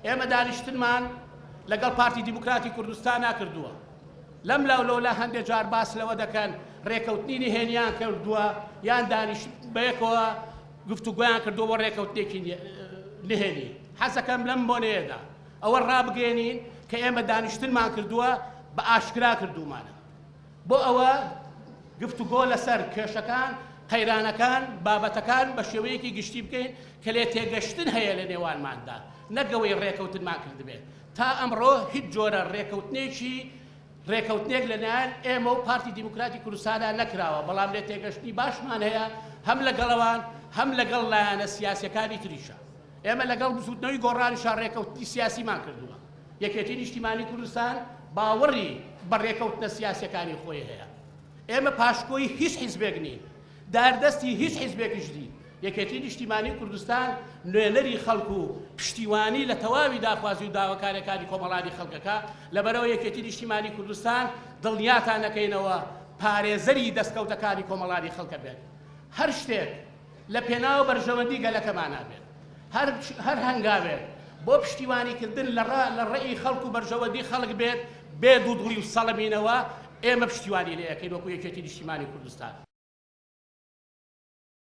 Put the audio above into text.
ئێمە دانیشتنمان لەگەڵ پارتی دیموکراتی کوردستان ناکردووە. لەم لاولەوە هەندێک جار باس لەوە دەکەن ڕێکەوتنی نهێنیان کردووە یان دانیش بەیەکەوە گفتوگویان کردووە بۆ ڕێکەوتنێکی نهێنی. حەزەکەم لەم بۆنەیەدا ئەوە ڕابگەێنین کە ئێمە دانیشتنمان کردووە بە ئاشکرا کردومانە بۆ ئەوە گفتوگۆ لەسەر کێشەکان قەیرانەکان بابەتەکان بە شێوەیەکی گشتی بکەین کە لێ تێگەشتن هەیە لە نێوانماندا نەگەوەی ڕێکەوتنمان کردبێت. تا ئەمڕۆ هیچ جۆرە ڕێکەوتنێک لەلایەن ئێمە و پارتی دیموکراتی کوردستانە نەکراوە، بەڵام لێ تێگەشتنی باشمان هەیە هەم لەگەڵەوان هەم لەگەڵ لایەنە سیاسیەکانی تریشە. ئێمە لەگەڵ بزوتنەوەی گۆڕانیشان ڕێکەوتنی سیاسیمان کردووە. یەکێتی نیشتیمانی کوردستان باوەڕی بە ڕێکەوتنە سیاسیەکانی خۆی هەیە. ئێمە پاشکۆی هیچ حیزبێک نین، داردەستی هیچ حیزبێکیش نین. یەکێتی نیشتیمانی کوردستان نوێنەری خەڵک و پشتیوانی لە تەواوی داخوازی و داواکاریەکانی کۆمەڵانی خەڵکەکە لەبەرەوە یەکێتی نیشتیمانی کوردستان دڵنیاتان نەکەینەوە پارێزەری دەستکەوتەکانی کۆمەڵانی خەڵکە بێت. هەر شتێک لە پێناو بەرژەوەندی گەلەکەمانە بێت، هەر هەنگاوێت بۆ پشتیوانیکردن لە ڕێی خەڵک و بەرژەوەندی خەڵک بێت بێ دوودڵی و سەڵەمینەوە ئێمە پشتیوانی لێ یەکەین وەکو یەکێتی نیشتیمانی کوردستان.